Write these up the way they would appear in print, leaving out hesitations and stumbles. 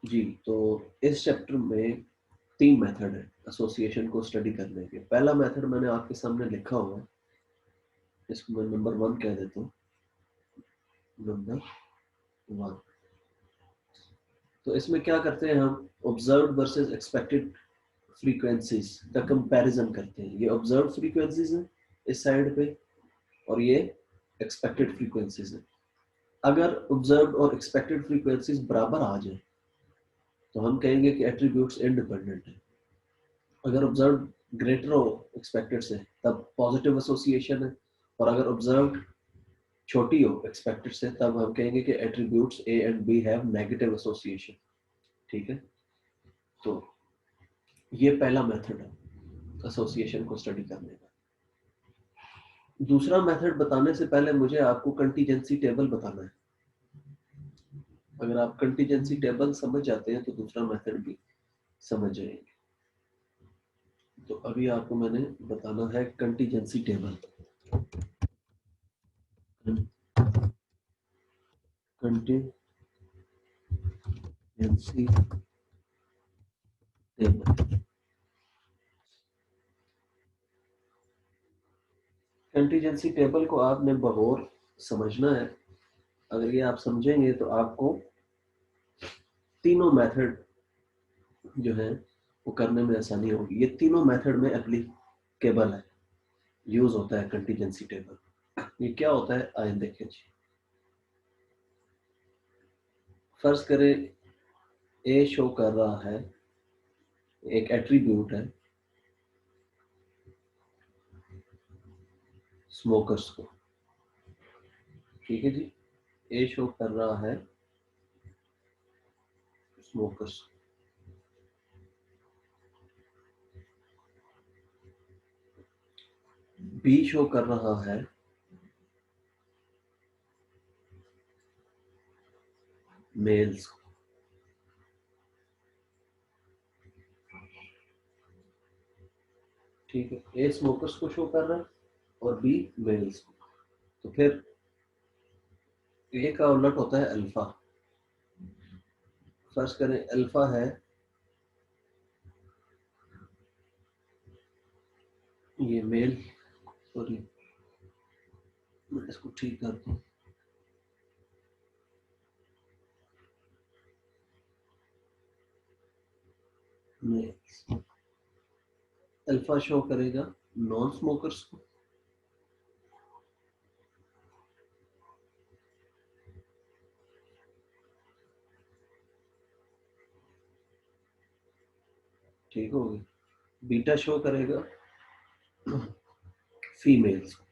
जी, तो इस चैप्टर में 3 मेथड है एसोसिएशन को स्टडी करने के। पहला मेथड मैंने आपके सामने लिखा हुआ है, इसको मैं नंबर 1 कह देता हूँ। नंबर 1, तो इसमें क्या करते हैं हम, ऑब्जर्व्ड वर्सेस एक्सपेक्टेड फ्रीक्वेंसीज का कंपैरिजन करते हैं। ये ऑब्जर्व्ड फ्रीक्वेंसीज है इस साइड पे, और ये एक्सपेक्टेड फ्रीक्वेंसीज है। अगर ऑब्जर्व्ड और एक्सपेक्टेड फ्रीक्वेंसीज बराबर आ जाए तो हम कहेंगे कि एट्रीब्यूट्स इंडिपेंडेंट है। अगर ऑब्जर्व ग्रेटर हो एक्सपेक्टेड से तब पॉजिटिव एसोसिएशन है, और अगर ऑब्जर्व छोटी हो एक्सपेक्टेड से तब हम कहेंगे कि attributes A and B have negative association. ठीक है, तो ये पहला मेथड है एसोसिएशन को स्टडी करने का। दूसरा मेथड बताने से पहले मुझे आपको कंटीजेंसी टेबल बताना है। अगर आप कंटीजेंसी टेबल समझ जाते हैं तो दूसरा मेथड भी समझ जाएंगे। तो अभी आपको मैंने बताना है contingency table. Contingency table, contingency table को आपने बगौर समझना है। अगर ये आप समझेंगे तो आपको तीनों मेथड जो है वो करने में आसानी होगी। ये तीनों मेथड में एप्लीकेबल है, यूज होता है कंटीजेंसी टेबल। ये क्या होता है आइए देखें जी। फर्ज करें ए शो कर रहा है, एक एट्रीब्यूट है स्मोकर्स को। ठीक है जी, ए शो कर रहा है स्मोकर्स, बी शो कर रहा है मेल्स को। ठीक है, ए स्मोकर्स को शो कर रहा है और बी मेल्स को। तो फिर ए का उलट होता है अल्फा। फर्ज करें अल्फा है ये मेल, सॉरी मैं इसको ठीक करता हूँ। मेल अल्फा शो करेगा नॉन स्मोकर्स को, ठीक हो गया। बीटा शो करेगा फीमेल्स को।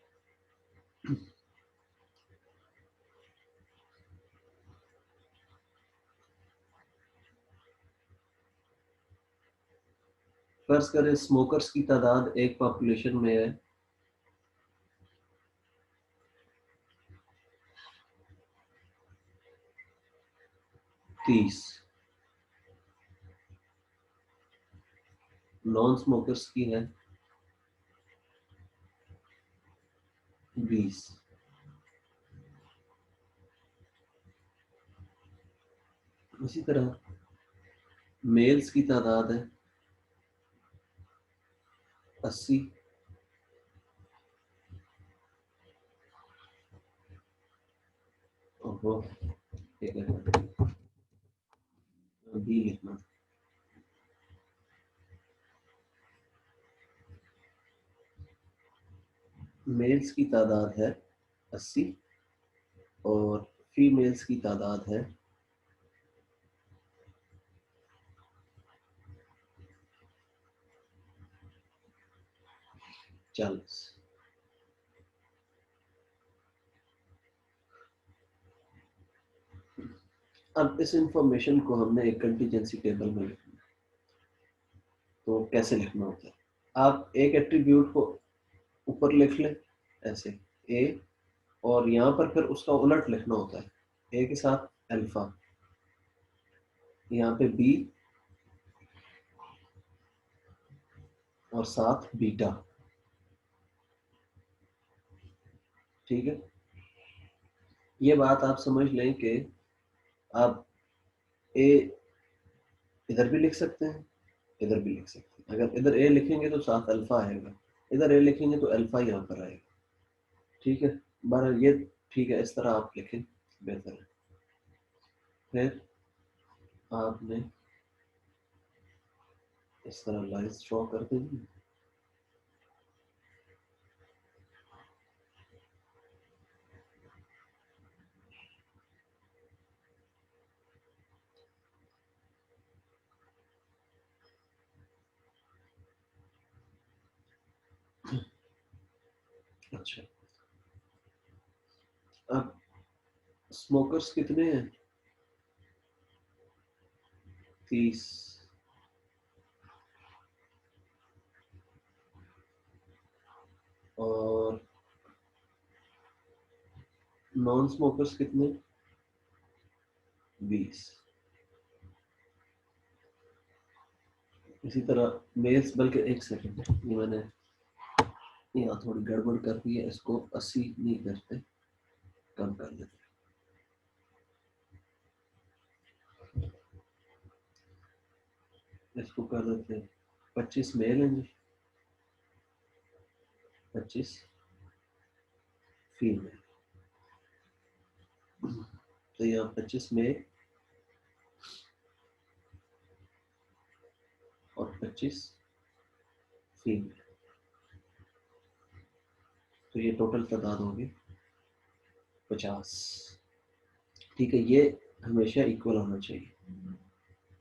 फर्ज करें स्मोकर्स की तादाद एक पॉपुलेशन में है 30, नॉन स्मोकर्स की है 20। इसी तरह मेल्स की तादाद है 80, और वो ठीक है बी लिखना। मेल्स की तादाद है 80 और फीमेल्स की तादाद है 40। अब इस इंफॉर्मेशन को हमने एक कंटीजेंसी टेबल में लिखना है। तो कैसे लिखना होता है, आप एक एट्रीब्यूट को ऊपर लिख लें ऐसे ए, और यहाँ पर फिर उसका उलट लिखना होता है। ए के साथ अल्फा, यहाँ पे बी और साथ बीटा। ठीक है, ये बात आप समझ लें कि आप ए इधर भी लिख सकते हैं, इधर भी लिख सकते हैं। अगर इधर ए लिखेंगे तो साथ अल्फा आएगा, इधर ए लिखेंगे तो अल्फा यहाँ पर आएगा। ठीक है, बहरहाल ये ठीक है, इस तरह आप लिखें बेहतर है। फिर आपने इस तरह लाइन्स ड्रॉ कर देंगे। अच्छा, अब स्मोकर्स कितने हैं? 30। और नॉन स्मोकर्स कितने? 20। इसी तरह मेल्स, बल्कि एक सेकंड, ये मैंने यहाँ थोड़ी गड़बड़ कर दी है, इसको 80 नहीं करते, कम कर देते, इसको कर देते हैं 25 मेल हैं जी, 25 फीमेल। तो यहाँ 25 मेल और 25 फीमेल, तो ये टोटल तादाद होगी 50। ठीक है, ये हमेशा इक्वल होना चाहिए।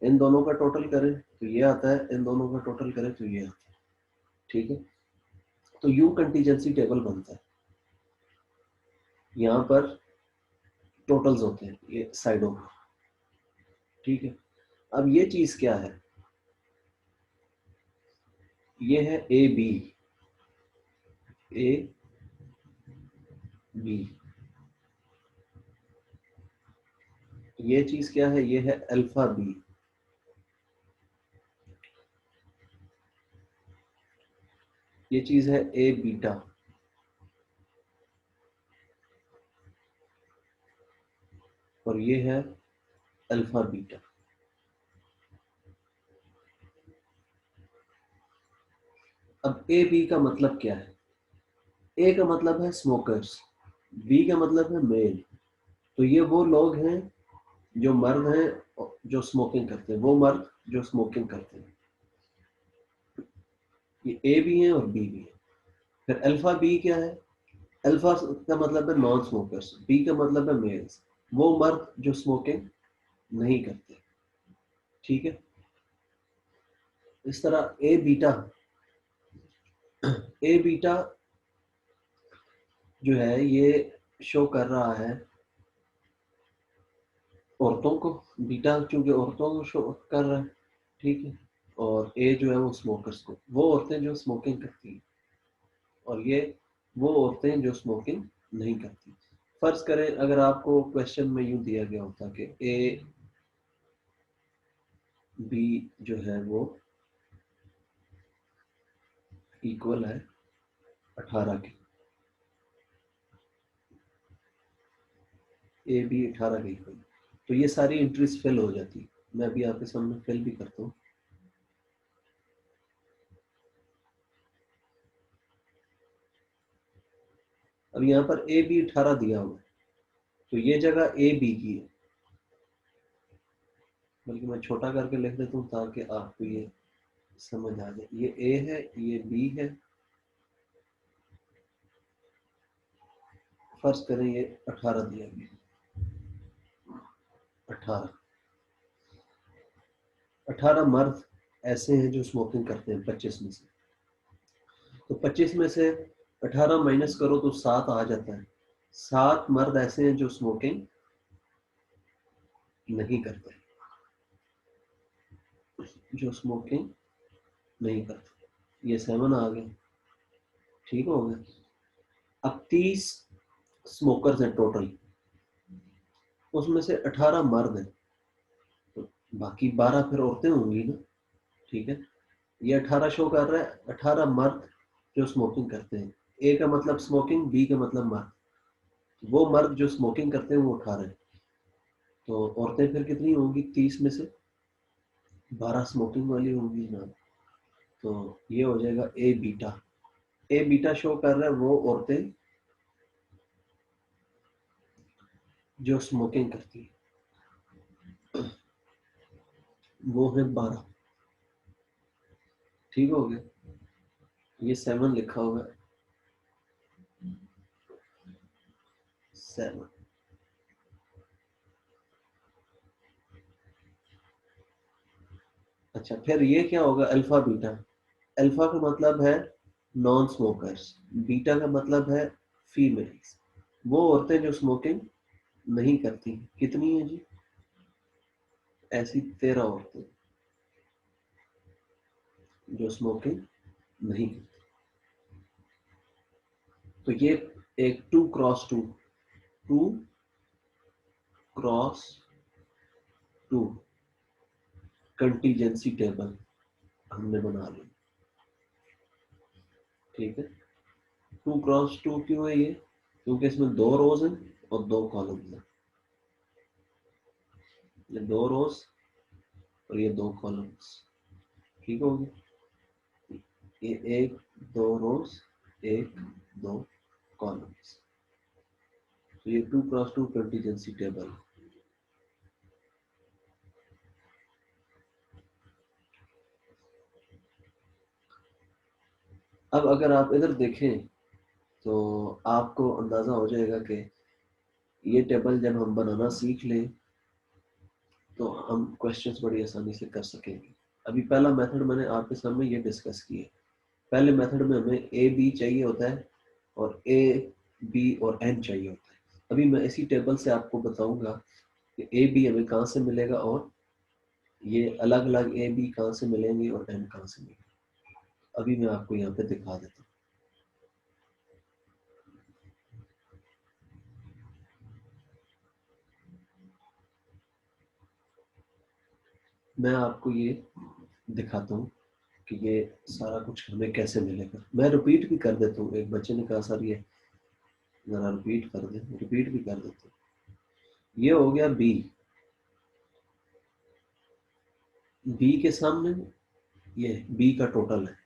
इन दोनों का टोटल करें तो ये आता है, इन दोनों का टोटल करें तो ये आता है। ठीक है, तो यू कंटीजेंसी टेबल बनता है। यहाँ पर टोटल्स होते हैं ये साइडों पर। ठीक है, अब ये चीज क्या है? ये है ए बी, ए बी। ये चीज क्या है? ये है अल्फा बी। ये चीज है ए बीटा। और ये है अल्फा बीटा। अब ए बी का मतलब क्या है? ए का मतलब है स्मोकर्स, बी का मतलब है मेल। तो ये वो लोग हैं जो मर्द हैं जो स्मोकिंग करते हैं, वो मर्द जो स्मोकिंग करते हैं। ये ए भी है और बी भी है। फिर अल्फा बी क्या है? अल्फा का मतलब है नॉन स्मोकर्स, बी का मतलब है मेल्स, वो मर्द जो स्मोकिंग नहीं करते। ठीक है, इस तरह ए बीटा जो है ये शो कर रहा है औरतों को, बीटा चूंकि औरतों को शो कर रहा है। ठीक है, और ए जो है वो स्मोकर्स को, वो औरतें जो स्मोकिंग करती हैं, और ये वो औरतें जो स्मोकिंग नहीं करती। फर्ज करें अगर आपको क्वेश्चन में यूं दिया गया होता कि ए बी जो है वो इक्वल है 18 के, ए बी 18 के इक्वल, तो ये सारी एंट्रीज फिल हो जाती। मैं अभी आपके सामने फिल भी करता हूँ। अब यहाँ पर ए बी 18 दिया हुआ है, तो ये जगह ए बी की है, बल्कि मैं छोटा करके लिख देता हूँ ताकि आपको ये समझ आ जाए। ये ए है, ये बी है। फर्ज करें ये 18 दिया गया, 18 18 मर्द ऐसे हैं जो स्मोकिंग करते हैं 25 में से। तो 25 में से 18 माइनस करो तो 7 आ जाता है। 7 मर्द ऐसे हैं जो स्मोकिंग नहीं करते, जो स्मोकिंग नहीं करते। ये 7 आ गए, ठीक हो गया। अब 30 स्मोकर्स हैं टोटल, उसमें से 18 मर्द हैं, तो बाकी 12 फिर औरतें होंगी ना। ठीक है, ये 18 शो कर रहा है, 18 मर्द जो स्मोकिंग करते हैं। ए का मतलब स्मोकिंग, बी का मतलब मर्द, वो मर्द जो स्मोकिंग करते हैं वो 18 है। तो औरतें फिर कितनी होंगी 30 में से? 12 स्मोकिंग वाली होगी ना, तो ये हो जाएगा ए बीटा। ए बीटा शो कर रहा है वो औरतें जो स्मोकिंग करती है, वो है 12। ठीक हो गया, ये 7 लिखा हुआ है, 7। अच्छा, फिर ये क्या होगा, अल्फा बीटा। अल्फा का मतलब है नॉन स्मोकर्स, बीटा का मतलब है फीमेल्स, वो औरतें जो स्मोकिंग नहीं करती। कितनी है जी? ऐसी 13 औरतें जो स्मोकिंग नहीं करती। तो ये एक 2x2, 2x2 कंटीजेंसी टेबल हमने बना ली। ठीक है, 2x2 क्यों है ये? क्योंकि इसमें 2 रोज हैं और 2 कॉलम हैं। ये 2 रोज और ये 2 कॉलम्स। ठीक हो गया, ये 1 2 रोज, 1 2 कॉलम्स। तो ये 2x2 कंटीजेंसी टेबल। अब अगर आप इधर देखें तो आपको अंदाजा हो जाएगा कि ये टेबल जब हम बनाना सीख लें तो हम क्वेश्चंस बड़ी आसानी से कर सकेंगे। अभी पहला मेथड मैंने आपके सामने ये डिस्कस किया। पहले मेथड में हमें ए बी चाहिए होता है और ए बी और एन चाहिए होता है। अभी मैं इसी टेबल से आपको बताऊंगा कि ए बी हमें कहाँ से मिलेगा और ये अलग अलग ए बी कहाँ से मिलेंगे और एन कहाँ से मिलेंगे। अभी मैं आपको यहाँ पे दिखा देता हूँ। मैं आपको ये दिखाता हूँ कि ये सारा कुछ हमें कैसे मिलेगा। मैं रिपीट भी कर देता हूँ, एक बच्चे ने कहा सर ये जरा रिपीट कर दे, रिपीट भी कर देता हूँ। ये हो गया बी, बी के सामने ये बी का टोटल है,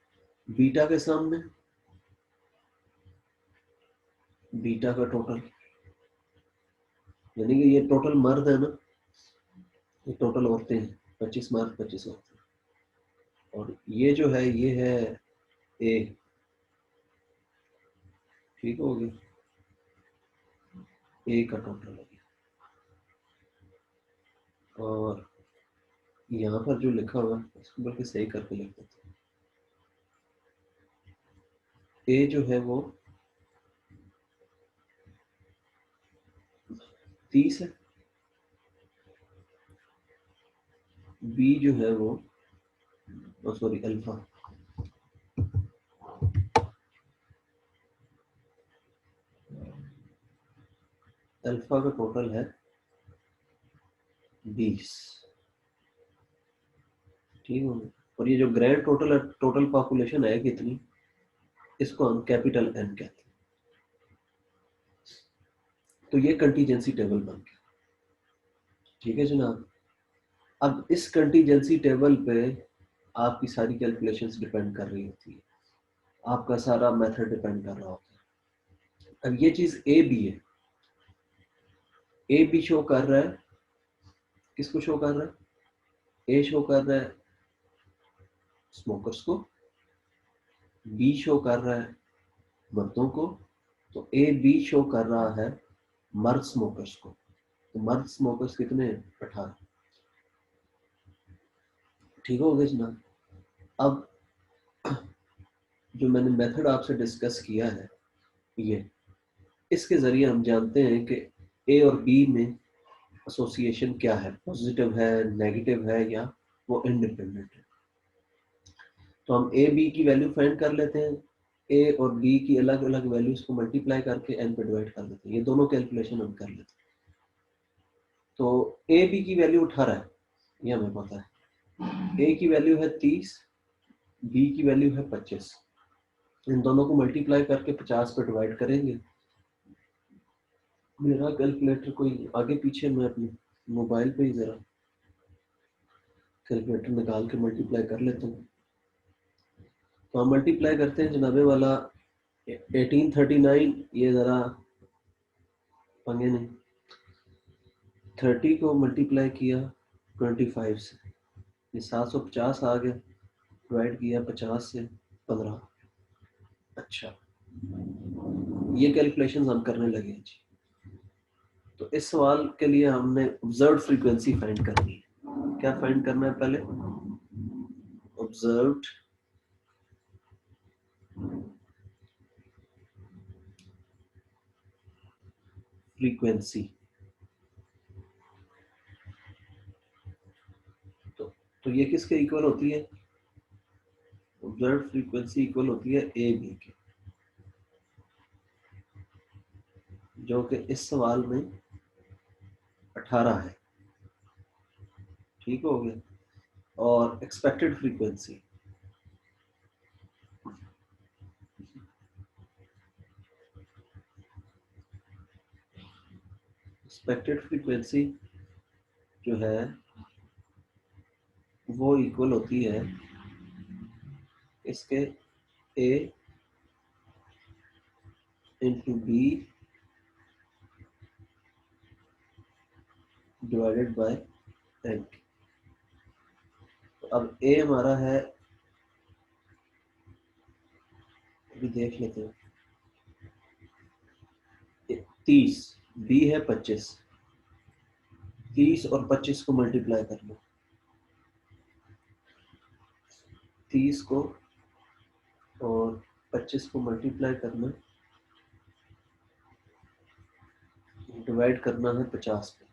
बीटा के सामने बीटा का टोटल, यानी कि ये टोटल मर्द है ना, ये टोटल औरतें हैं, 25 मर्द 25 औरतें। और ये जो है ये है ए। ठीक हो गया, ए का टोटल है। और यहाँ पर जो लिखा हुआ है इसको बल्कि सही करके लिख देते हैं। ए जो है वो 30 है, बी जो है वो सॉरी अल्फा, अल्फा का टोटल है 20। ठीक हो गया, और ये जो ग्रैंड टोटल है, टोटल पॉपुलेशन है कितनी, इसको हम कैपिटल एन कहते हैं। तो ये कंटीजेंसी टेबल बन गया। ठीक है जनाब, अब इस कंटीजेंसी टेबल पे आपकी सारी कैलकुलेशंस डिपेंड कर रही होती है, आपका सारा मेथड डिपेंड कर रहा होता है। अब ये चीज ए बी है, ए बी शो कर रहा है, किसको शो कर रहा है? ए शो कर रहा है स्मोकर्स को, बी शो कर रहा है मर्दों को, तो ए बी शो कर रहा है मर्द स्मोकर्स को। तो मर्द स्मोकर्स कितने हैं? 18। ठीक हो गया जनाब। अब जो मैंने मेथड आपसे डिस्कस किया है ये, इसके जरिए हम जानते हैं कि ए और बी में एसोसिएशन क्या है, पॉजिटिव है, नेगेटिव है, या वो इंडिपेंडेंट है। तो हम ए बी की वैल्यू फाइंड कर लेते हैं, ए और बी की अलग अलग वैल्यूज को मल्टीप्लाई करके एन पे डिवाइड कर देते हैं, ये दोनों कैलकुलेशन हम कर लेते हैं। तो ए बी की वैल्यू 18 है, ये हमें पता है। ए की वैल्यू है 30, बी की वैल्यू है 25। इन दोनों को मल्टीप्लाई करके 50 पे डिवाइड करेंगे। मेरा कैलकुलेटर कोई आगे पीछे, मैं अपने मोबाइल पे ही जरा कैलकुलेटर निकाल के मल्टीप्लाई कर लेता हूँ। तो हम मल्टीप्लाई करते हैं जनाबे वाला 1839, ये ज़रा पंगे नहीं। 30 को मल्टीप्लाई किया 25 से, ये 750 आ गया, डिवाइड किया 50 से 15। अच्छा, ये कैलकुलेशन हम करने लगे हैं जी। तो इस सवाल के लिए हमने ऑब्जर्व्ड फ्रीक्वेंसी फाइंड करनी है। क्या फाइंड करना है पहले? Observed frequency. तो ये किसके इक्वल होती है? ऑब्जर्व्ड फ्रीक्वेंसी इक्वल होती है ए बी के, जो कि इस सवाल में 18 है। ठीक हो गया। और एक्सपेक्टेड फ्रीक्वेंसी, एक्सपेक्टेड फ्रीक्वेंसी जो है वो इक्वल होती है इसके A into B divided by N. अब ए हमारा है, अभी देख लेते हैं, 30, बी है 25। 30 और 25 को मल्टीप्लाई करना, 30 को और 25 को मल्टीप्लाई करना, डिवाइड करना है 50 पे,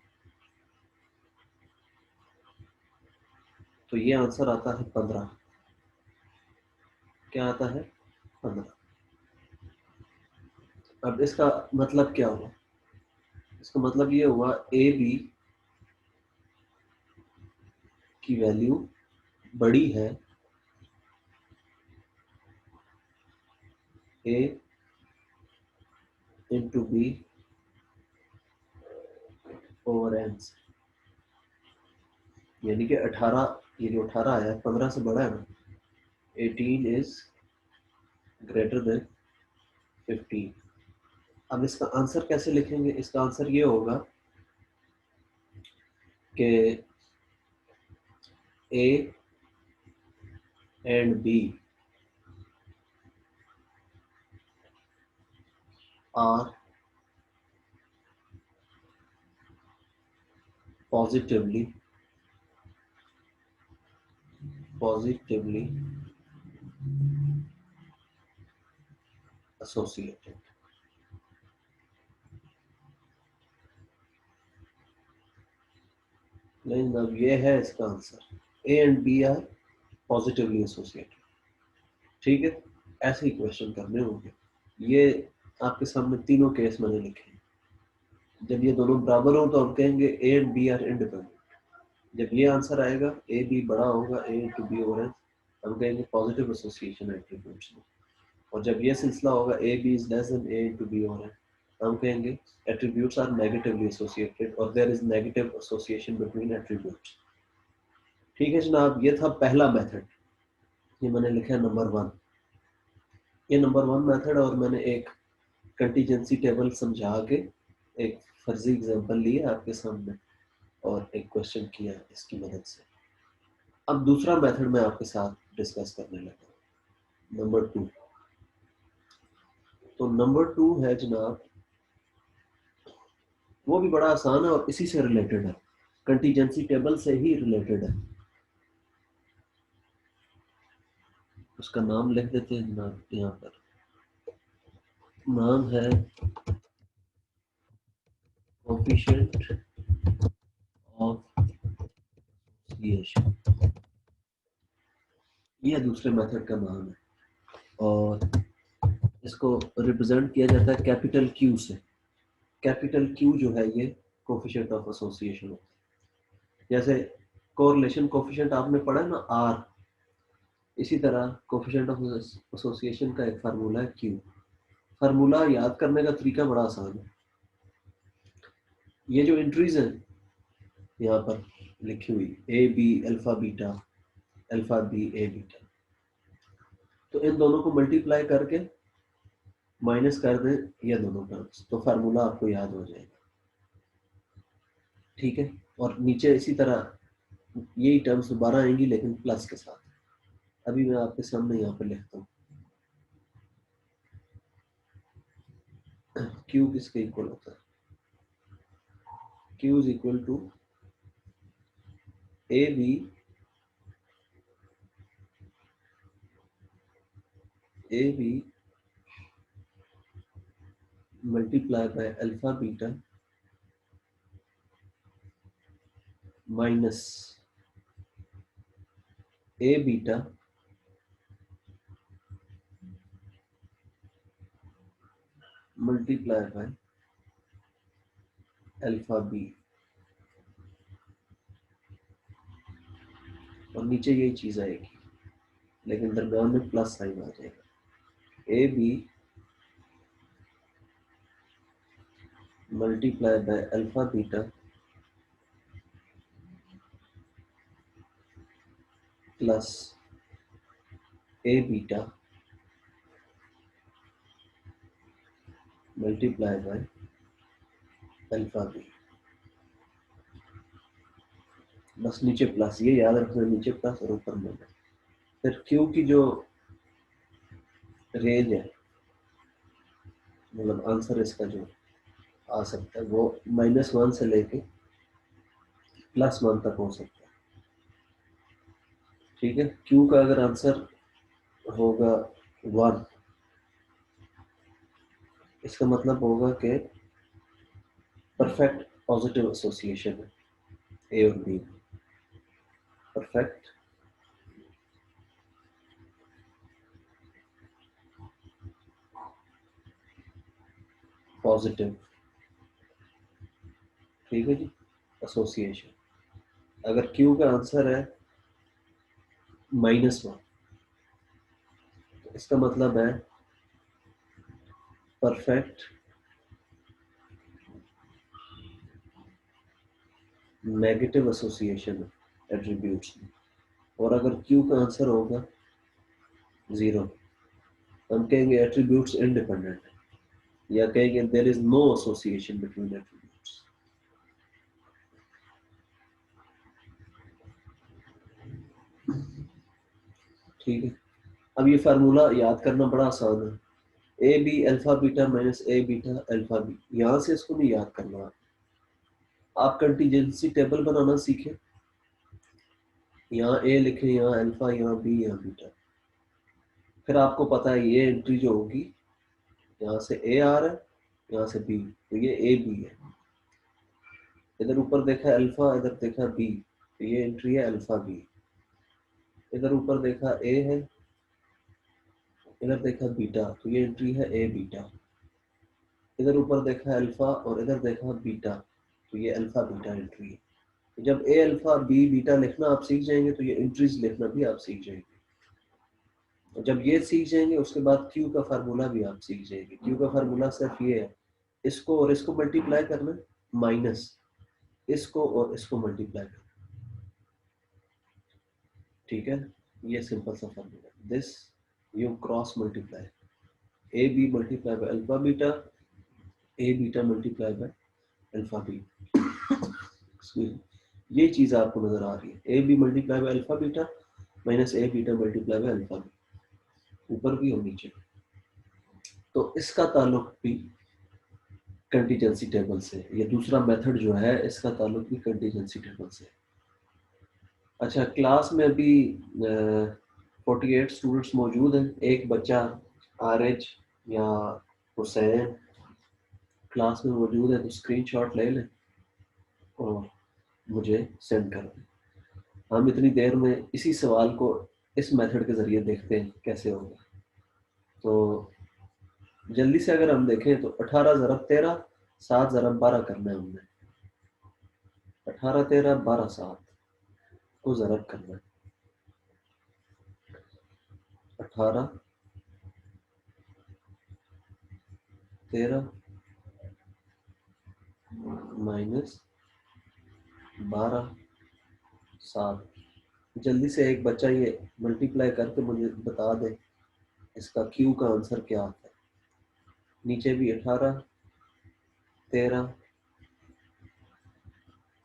तो ये आंसर आता है 15। क्या आता है? 15। अब इसका मतलब क्या हुआ? इसका मतलब ये हुआ ए बी की वैल्यू बड़ी है ए इंटू बी ओवर एन से, यानी कि 18, ये जो 18 आया 15 से बड़ा है ना। 18 इज ग्रेटर देन 15। अब इसका आंसर कैसे लिखेंगे? इसका आंसर ये होगा कि A and B are positively associated। लेकिन अब ये है इसका answer, A and B are positively associated. ठीक है, ऐसे ही क्वेश्चन करने होंगे। ये आपके सामने तीनों केस मैंने लिखे हैं। जब ये दोनों बराबर हो तो हम कहेंगे A and B are independent. जब ये आंसर आएगा ए बी बड़ा होगा A to B over N, हम कहेंगे पॉजिटिव एसोसिएशन एट्रीब्यूट्स में। और जब ये सिलसिला होगा A B is less than A to B over N, हम कहेंगे एट्रीब्यूट्स आर नेगेटिवली एसोसिएटेड और there is negative association between attributes. ठीक है जनाब, ये था पहला मेथड, ये मैंने लिखा है नंबर 1। ये नंबर 1 मेथड, और मैंने एक कंटीजेंसी टेबल समझा के एक फर्जी एग्जांपल लिया आपके सामने और एक क्वेश्चन किया इसकी मदद से। अब दूसरा मेथड मैं आपके साथ डिस्कस करने लगा, नंबर 2। तो नंबर 2 है जनाब, वो भी बड़ा आसान है और इसी से रिलेटेड है, कंटीजेंसी टेबल से ही रिलेटेड है। उसका नाम लिख देते हैं जनाब, यहाँ पर नाम है कोएफिशिएंट ऑफ एसोसिएशन, ये दूसरे मेथड का नाम है। और इसको रिप्रेजेंट किया जाता है कैपिटल क्यू से। कैपिटल क्यू जो है ये कोएफिशिएंट ऑफ एसोसिएशन होता है। जैसे कोरिलेशन कोएफिशिएंट आपने पढ़ा है ना, आर, इसी तरह कोएफिशिएंट ऑफ एसोसिएशन का एक फार्मूला है क्यू। फार्मूला याद करने का तरीका बड़ा आसान है। ये जो एंट्रीज हैं यहाँ पर, लिखी हुई, A B alpha beta, alpha B A beta. तो इन दोनों को मल्टीप्लाई करके माइनस कर दें ये दोनों टर्म्स, तो फार्मूला आपको याद हो जाएगा। ठीक है, और नीचे इसी तरह यही टर्म्स दोबारा आएंगी लेकिन प्लस के साथ। अभी मैं आपके सामने यहाँ पर लिखता हूँ, क्यू किसके इक्वल होता है, Q is equal to A B multiply by alpha beta minus A beta multiply by alpha B, और नीचे यही चीज आएगी लेकिन दरम्यान में प्लस साइन आ जाएगा। A B multiply by alpha beta plus A beta multiply by alpha B. बस नीचे प्लस, ये याद रखना, नीचे प्लस और ऊपर माइनस। फिर क्यू की जो रेंज है, मतलब आंसर इसका जो आ सकता है वो -1 से लेके +1 तक हो सकता है। ठीक है, क्यू का अगर आंसर होगा 1, इसका मतलब होगा कि परफेक्ट पॉजिटिव एसोसिएशन है ए और बी, परफेक्ट पॉजिटिव, ठीक है जी, एसोसिएशन। अगर क्यू का आंसर है -1, तो इसका मतलब है परफेक्ट नेगेटिव एसोसिएशन एट्रीब्यूट्स में। और अगर क्यू का आंसर होगा 0, हम कहेंगे एट्रीब्यूट्स इंडिपेंडेंट है, या कहेंगे there is no association between attributes. ठीक है, अब ये फार्मूला याद करना बड़ा आसान है, A B alpha beta minus A beta alpha B. यहां से इसको नहीं याद करना, आप कंटीजेंसी टेबल बनाना सीखें। यहाँ ए लिखें, यहाँ अल्फा, यहाँ बी, यहाँ बीटा। फिर आपको पता है ये एंट्री जो होगी, यहाँ से ए आ रहा है, यहाँ से बी, तो ये ए बी है। इधर ऊपर देखा अल्फा, इधर देखा बी, तो ये एंट्री है अल्फा बी। इधर ऊपर देखा ए है, इधर देखा बीटा, तो ये एंट्री है ए बीटा। इधर ऊपर देखा अल्फा और इधर देखा बीटा, तो ये अल्फा बीटा एंट्री है। तो जब ए अल्फा बी बीटा लिखना आप सीख जाएंगे तो ये एंट्रीज लिखना भी आप सीख जाएंगे। और जब ये सीख जाएंगे उसके बाद क्यू का फार्मूला भी आप सीख जाएंगे। क्यू का फार्मूला सिर्फ ये है, इसको और इसको मल्टीप्लाई करना, माइनस इसको और इसको मल्टीप्लाई करना। ठीक है, ये सिंपल सा formula, this you cross multiply A B multiply by alpha beta, A beta multiply by alpha B. ये चीज आपको नजर आ रही है, A B multiply by alpha beta minus A beta multiply by alpha B, ऊपर भी और नीचे। तो इसका ताल्लुक भी कंटीजेंसी टेबल से, ये दूसरा मेथड जो है इसका ताल्लुक भी कंटीजेंसी टेबल से। अच्छा, क्लास में अभी 48 स्टूडेंट्स मौजूद हैं। एक बच्चा आरिज या हुसैन क्लास में मौजूद है तो स्क्रीनशॉट ले लें और मुझे सेंड कर दें। हम इतनी देर में इसी सवाल को इस मेथड के जरिए देखते हैं कैसे होगा। तो जल्दी से अगर हम देखें तो 18 ज़रब 13, 7 ज़रब 12 करना है हमने। 18 13 12 7 को ज़रब करना है। 18 13 माइनस 12 7। जल्दी से एक बच्चा ये मल्टीप्लाई करके मुझे बता दे इसका क्यू का आंसर क्या आता है। नीचे भी 18 13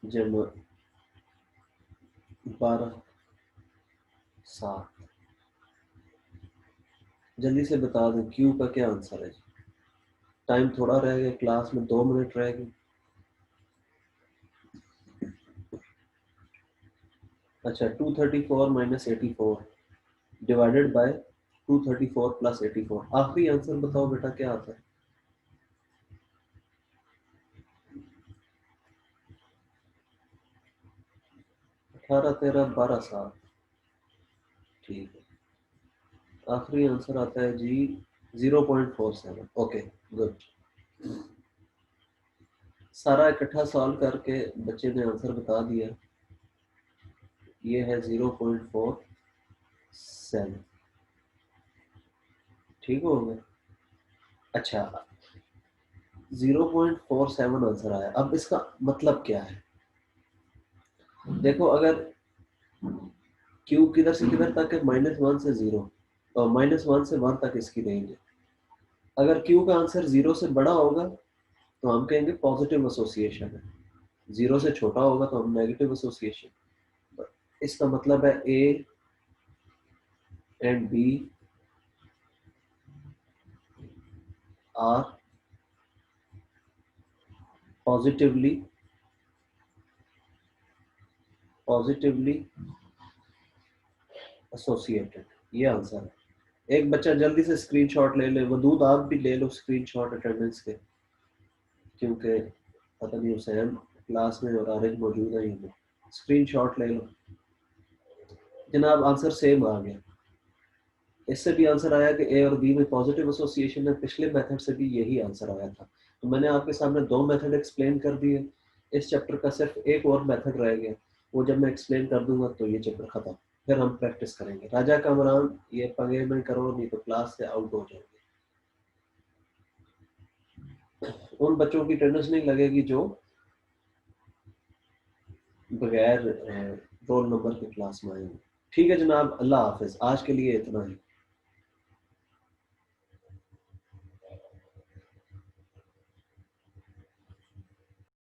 जमा 12 7। जल्दी से बता दें क्यू का क्या आंसर है। टाइम थोड़ा रह गया, क्लास में 2 मिनट रह गए। अच्छा, 234 माइनस 84 डिवाइडेड बाय 234 प्लस 84। आखिरी आंसर बताओ बेटा क्या आता है। 18 13 12 7। ठीक है, आखिरी आंसर आता है जी 0.47। Okay, good. सारा इकट्ठा सॉल्व करके बच्चे ने आंसर बता दिया। ये है 0.47। ठीक हो गया। अच्छा, 0.47 आंसर आया। अब इसका मतलब क्या है। देखो, अगर क्यू किधर से किधर तक है, -1 से 0 और -1 से 1 तक इसकी रेंज है। अगर क्यू का आंसर 0 से बड़ा होगा तो हम कहेंगे पॉजिटिव एसोसिएशन है, 0 से छोटा होगा तो हम नेगेटिव एसोसिएशन। इसका मतलब है A and B are positively associated. ये आंसर है। एक बच्चा जल्दी से स्क्रीनशॉट ले ले, वदूद आप भी ले लो स्क्रीनशॉट अटेंडेंस के, क्योंकि पता नहीं हुसैन क्लास में और आरिज मौजूद है ही। स्क्रीनशॉट ले लो। जनाब आंसर सेम आ गया। इससे भी आंसर आया कि ए और बी में पॉजिटिव एसोसिएशन है। पिछले मेथड से भी यही आंसर आया था। तो मैंने आपके सामने 2 मेथड एक्सप्लेन कर दिए। इस चैप्टर का सिर्फ एक और मेथड रह गया, वो जब मैं एक्सप्लेन कर दूंगा तो ये चैप्टर खत्म। फिर हम प्रैक्टिस करेंगे। राजा कामरान, ये पंगे में करो नहीं तो क्लास से आउट हो जाएंगे। उन बच्चों की अटेंडेंस नहीं लगेगी जो बगैर रोल नंबर के क्लास में आएंगे। ठीक है जनाब, अल्लाह हाफिज। आज के लिए इतना ही।